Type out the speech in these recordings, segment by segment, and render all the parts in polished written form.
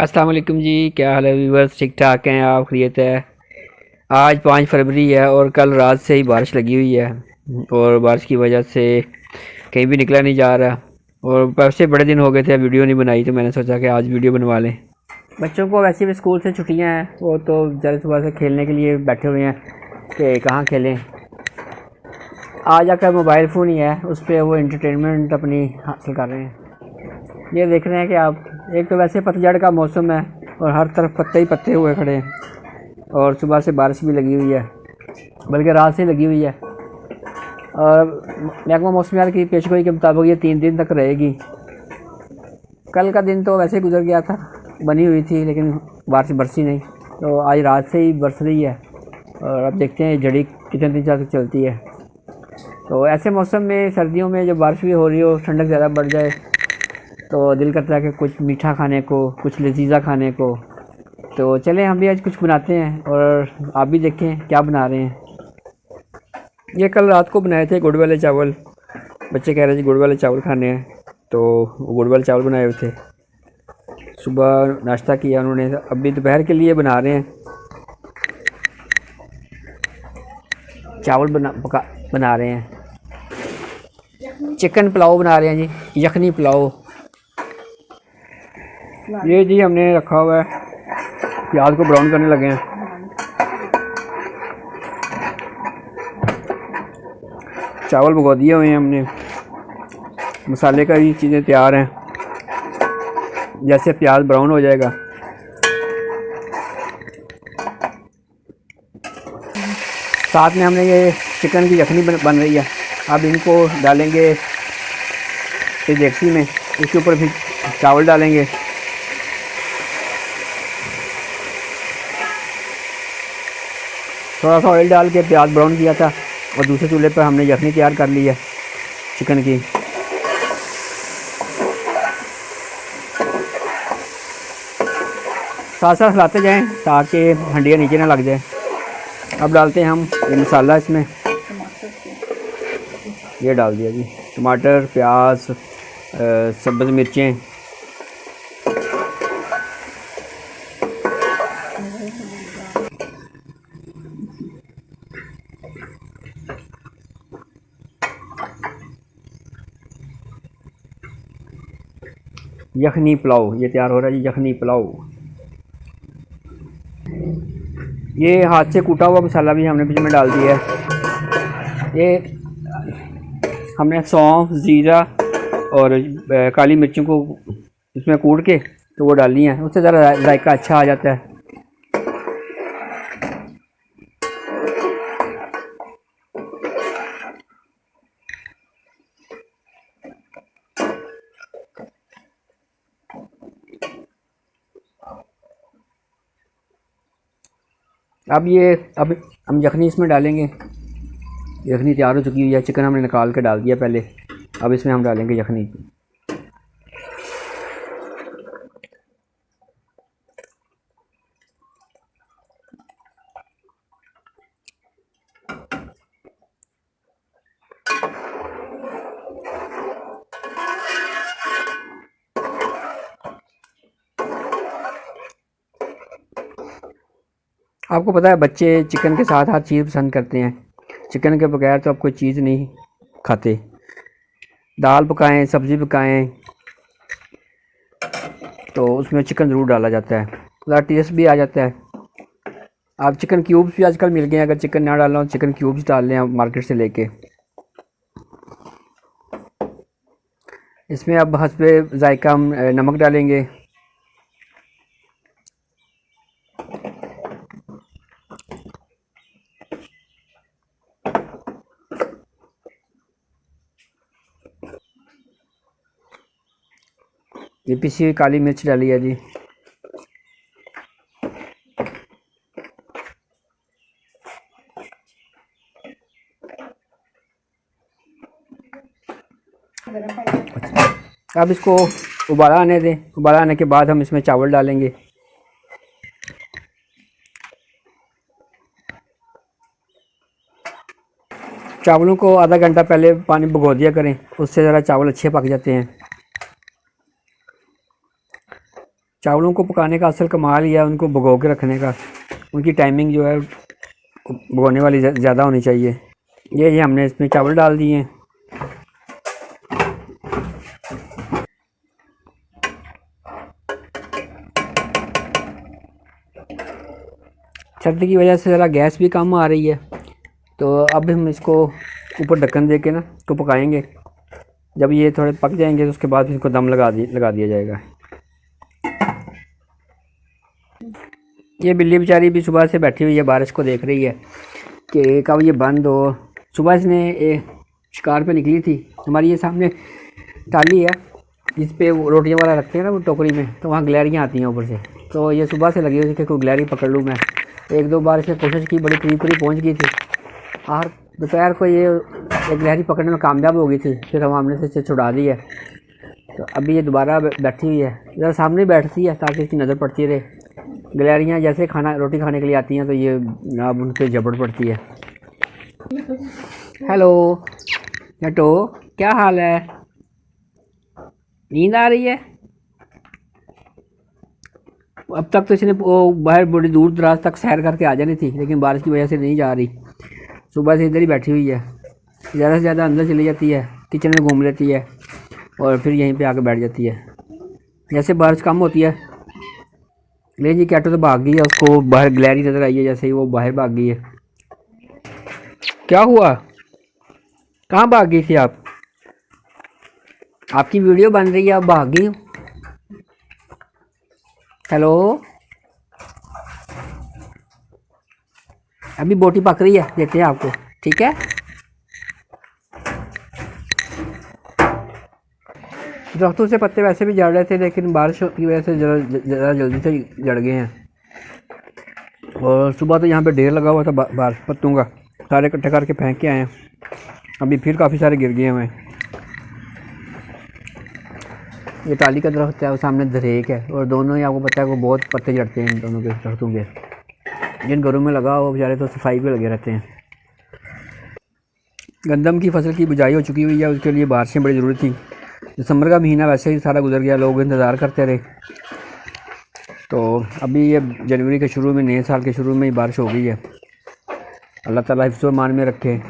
अस्सलाम वालेकुम जी। क्या हाल है व्यूवर्स? ठीक ठाक हैं? आप खैरियत है? आज 5 फरवरी है और कल रात से ही बारिश लगी हुई है और बारिश की वजह से कहीं भी निकला नहीं जा रहा। और वैसे बड़े दिन हो गए थे, वीडियो नहीं बनाई, तो मैंने सोचा कि आज वीडियो बनवा लें। बच्चों को वैसे भी स्कूल से छुट्टियां हैं, वो तो ज़रा सुबह से खेलने के लिए बैठे हुए हैं कि कहाँ खेलें। आज आकर मोबाइल फ़ोन ही है, उस पर वो इंटरटेनमेंट अपनी हासिल कर रहे हैं। ये देख रहे हैं कि आप, एक तो वैसे पतझड़ का मौसम है और हर तरफ पत्ते ही पत्ते हुए खड़े हैं और सुबह से बारिश भी लगी हुई है, बल्कि रात से लगी हुई है। और महकमा मौसमियात की पेशगोई के मुताबिक ये 3 दिन तक रहेगी। कल का दिन तो वैसे गुजर गया था, बनी हुई थी, लेकिन बारिश बरसी नहीं, तो आज रात से ही बरस रही है। और अब देखते हैं जड़ी कितने दिन तक चलती है। तो ऐसे मौसम में, सर्दियों में जब बारिश भी हो रही हो, ठंडक ज़्यादा बढ़ जाए, तो दिल करता है कि कुछ मीठा खाने को, कुछ लजीज़ा खाने को। तो चलें हम भी आज कुछ बनाते हैं और आप भी देखें क्या बना रहे हैं। ये कल रात को बनाए थे गुड़ वाले चावल। बच्चे कह रहे थे गुड़ वाले चावल खाने हैं, तो गुड़ वाले चावल बनाए हुए थे। सुबह नाश्ता किया उन्होंने, अभी दोपहर के लिए बना रहे हैं। चावल बना रहे हैं। चिकन पुलाव बना रहे हैं जी, यखनी पुलाव। ये जी हमने रखा हुआ है, प्याज को ब्राउन करने लगे हैं। चावल भिगो दिए हुए हैं हमने, मसाले का भी चीज़ें तैयार हैं। जैसे प्याज ब्राउन हो जाएगा, साथ में हमने ये चिकन की यखनी बन रही है। अब इनको डालेंगे इस डेगची में, इसके ऊपर फिर चावल डालेंगे। थोड़ा सा ऑयल डाल के प्याज ब्राउन किया था और दूसरे चूल्हे पर हमने यखनी तैयार कर ली है चिकन की। साथ साथ हिलाते जाएं ताकि हंडियाँ नीचे ना लग जाए। अब डालते हैं हम ये मसाला, इसमें ये डाल दिया जी, टमाटर, प्याज, सब्ज़ मिर्चें। यखनी पुलाव ये तैयार हो रहा है जी, यखनी पुलाव। ये हाथ से कूटा हुआ मसाला भी हमने बीच में डाल दिया है। ये हमने सौंफ, ज़ीरा और काली मिर्चों को इसमें कूट के तो वो डालनी है, उससे ज़रा जायका अच्छा आ जाता है। अब हम यखनी इसमें डालेंगे। यखनी तैयार हो चुकी हुई है, चिकन हमने निकाल के डाल दिया पहले। अब इसमें हम डालेंगे यखनी। आपको पता है बच्चे चिकन के साथ हर चीज़ पसंद करते हैं। चिकन के बगैर तो आप कोई चीज़ नहीं खाते। दाल पकाएं, सब्ज़ी पकाएं, तो उसमें चिकन ज़रूर डाला जाता है, ज़रा टेस्ट भी आ जाता है। आप चिकन क्यूब्स भी आजकल मिल गए हैं, अगर चिकन ना डालना हो चिकन क्यूब्स डाल लें आप मार्केट से लेके। इसमें अब हस्बे जायका हम नमक डालेंगे। ये पिसी हुई काली मिर्च डाली है जी। अब इसको उबाला आने दें। उबाला आने के बाद हम इसमें चावल डालेंगे। चावलों को आधा घंटा पहले पानी भिगो दिया करें, उससे ज़रा चावल अच्छे पक जाते हैं। चावलों को पकाने का असल कमाल यह है उनको भिगो के रखने का। उनकी टाइमिंग जो है भिगोने वाली ज़्यादा होनी चाहिए। ये हमने इसमें चावल डाल दिए हैं। सर्दी की वजह से ज़रा गैस भी कम आ रही है, तो अब हम इसको ऊपर ढक्कन दे के ना इसको पकाएंगे। जब ये थोड़े पक जाएंगे तो उसके बाद इसको दम लगा दिया जाएगा। ये बिल्ली बेचारी भी सुबह से बैठी हुई है, बारिश को देख रही है कि कब ये बंद हो। सुबह इसने शिकार पे निकली थी। हमारी ये सामने टाली है जिस पे वो रोटियां वगैरह रखते हैं ना वो टोकरी में, तो वहाँ गिलहरियाँ आती हैं ऊपर से। तो ये सुबह से लगी हुई थी कि कोई गिलहरी पकड़ लूँ मैं। एक दो बार इसने कोशिश की, बड़ी करीब पहुँच गई थी और दोपहर को ये एक गिलहरी पकड़ने में कामयाब हो गई थी। फिर हम हमने से छुड़ा दी है। तो अभी ये दोबारा बैठी हुई है, ज़रा सामने बैठती है ताकि इसकी नज़र पड़ती रहे। गिलहरियाँ जैसे रोटी खाने के लिए आती हैं तो ये अब उन पर झपट पड़ती है। हेलो नटो, क्या हाल है? नींद आ रही है? अब तक तो इसने वो बाहर बड़ी दूर दराज तक सैर करके आ जानी थी, लेकिन बारिश की वजह से नहीं जा रही। सुबह से इधर ही बैठी हुई है। ज़्यादा से ज़्यादा अंदर चली जाती है, किचन में घूम लेती है और फिर यहीं पे आके बैठ जाती है। जैसे बारिश कम होती है, ले जी कैटो तो भाग गई है। उसको बाहर गिलहरी नज़र आई है, जैसे ही वो बाहर भाग गई है। क्या हुआ? कहाँ भाग गई थी आप? आपकी वीडियो बन रही है, आप भाग गई हो? हेलो, अभी बोटी पक रही है, देते हैं आपको, ठीक है? दरख्तों से पत्ते वैसे भी जड़ रहे थे, लेकिन बारिश की वजह से ज़रा जल्दी से जड़ गए हैं। और सुबह तो यहाँ पे ढेर लगा हुआ था बारिश पत्तों का, सारे इकट्ठे करके फेंक के आए हैं। अभी फिर काफ़ी सारे गिर गए हैं। ये टाली का दरख्त है, और सामने दरेक है, और दोनों ही आपको पता है वो बहुत पत्ते जड़ते हैं इन दोनों के दरख्तों के। जिन घरों में लगा वो बेचारे तो सफाई पे लगे रहते हैं। गंदम की फसल की बुझाई हो चुकी हुई है, उसके लिए बारिशें बड़ी ज़रूरी थी। दिसंबर का महीना वैसे ही सारा गुजर गया, लोग इंतज़ार करते रहे। तो अभी ये जनवरी के शुरू में, नए साल के शुरू में ही बारिश हो गई है। अल्लाह ताला हिफ्ज़ व अमान में रखे,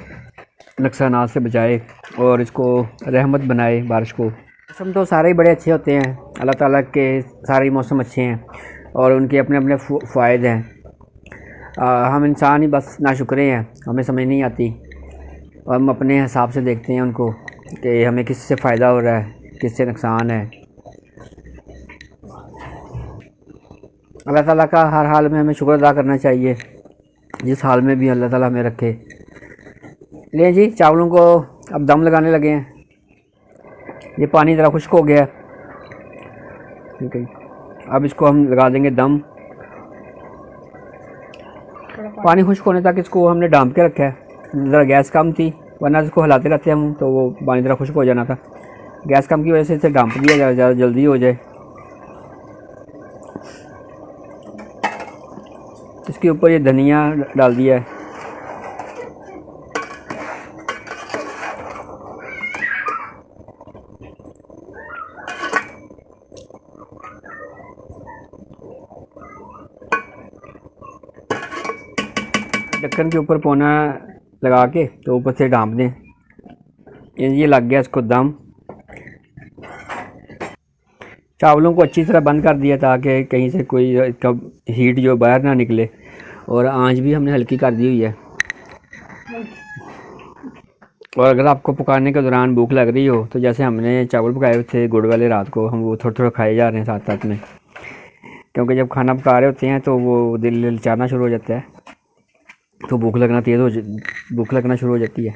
नुकसानात से बचाए और इसको रहमत बनाए बारिश को। मौसम तो सारे ही बड़े अच्छे होते हैं, अल्लाह ताला के सारे मौसम अच्छे हैं और उनके अपने अपने फ़ायदे हैं। हम इंसान ही बस नाशुक्रे हैं, हमें समझ नहीं आती और हम अपने हिसाब से देखते हैं उनको कि हमें किससे फ़ायदा हो रहा है, किससे नुकसान है। अल्लाह ताला का हर हाल में हमें शुक्र अदा करना चाहिए, जिस हाल में भी अल्लाह ताला हमें रखे। ले जी, चावलों को अब दम लगाने लगे हैं। ये पानी ज़रा खुश्क हो गया, ठीक है। अब इसको हम लगा देंगे दम। पानी खुश्क होने तक इसको हमने डांप के रखा है। ज़रा गैस कम थी, वरना इसको हिलाते रहते हम तो वो पानी ज़रा खुश्क हो जाना था। गैस कम की वजह से इसे डांप दिया जाए, ज़्यादा जल्दी हो जाए। इसके ऊपर ये धनिया डाल दिया है। ढक्कन के ऊपर पौना लगा के तो ऊपर से ढाँप दें। ये लग गया इसको दम। चावलों को अच्छी तरह बंद कर दिया ताकि कहीं से कोई इसका हीट जो बाहर ना निकले, और आंच भी हमने हल्की कर दी हुई है। और अगर आपको पकाने के दौरान भूख लग रही हो तो जैसे हमने चावल पकाए थे गुड़ वाले रात को, हम वो थोड़ा थोड़ा खाए जा रहे हैं साथ साथ में, क्योंकि जब खाना पका रहे होते हैं तो वो दिल ललचाना शुरू हो जाता है, तो भूख लगना शुरू हो जाती है।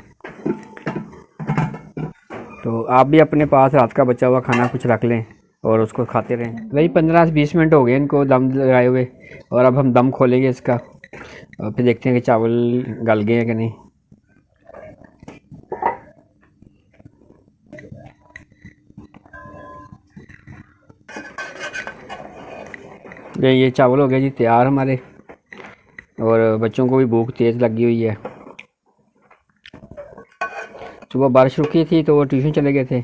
तो आप भी अपने पास रात का बचा हुआ खाना कुछ रख लें और उसको खाते रहें। वही 15 से 20 मिनट हो गए इनको दम लगाए हुए, और अब हम दम खोलेंगे इसका और फिर देखते हैं कि चावल गल गए हैं कि नहीं। ये चावल हो गया जी तैयार हमारे, और बच्चों को भी भूख तेज़ लगी हुई है। सुबह बारिश रुकी थी तो वो ट्यूशन चले गए थे,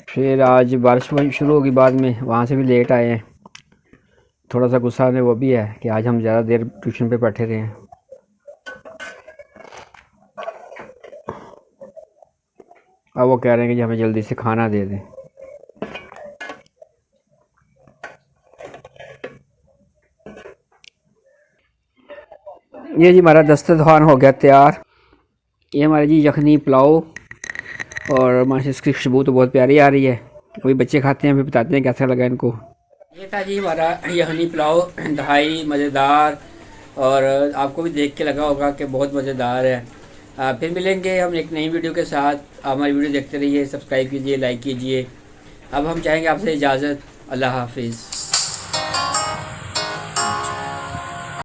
फिर आज बारिश शुरू होगी बाद में, वहाँ से भी लेट आए हैं थोड़ा सा गुस्सा में वो भी है कि आज हम ज़्यादा देर ट्यूशन पे बैठे रहे हैं। अब वो कह रहे हैं कि हमें जल्दी से खाना दे दें। ये जी हमारा दस्तरखान हो गया तैयार। ये हमारी जी यखनी पुलाव और माशा इसकी खुशबू तो बहुत प्यारी आ रही है। अभी बच्चे खाते हैं, फिर बताते हैं कैसा लगा इनको। ये था जी हमारा यखनी पुलाव, इंतहाई मज़ेदार, और आपको भी देख के लगा होगा कि बहुत मज़ेदार है। फिर मिलेंगे हम एक नई वीडियो के साथ। हमारी वीडियो देखते रहिए, सब्सक्राइब कीजिए, लाइक कीजिए। अब हम चाहेंगे आपसे इजाज़त। अल्लाह हाफिज़।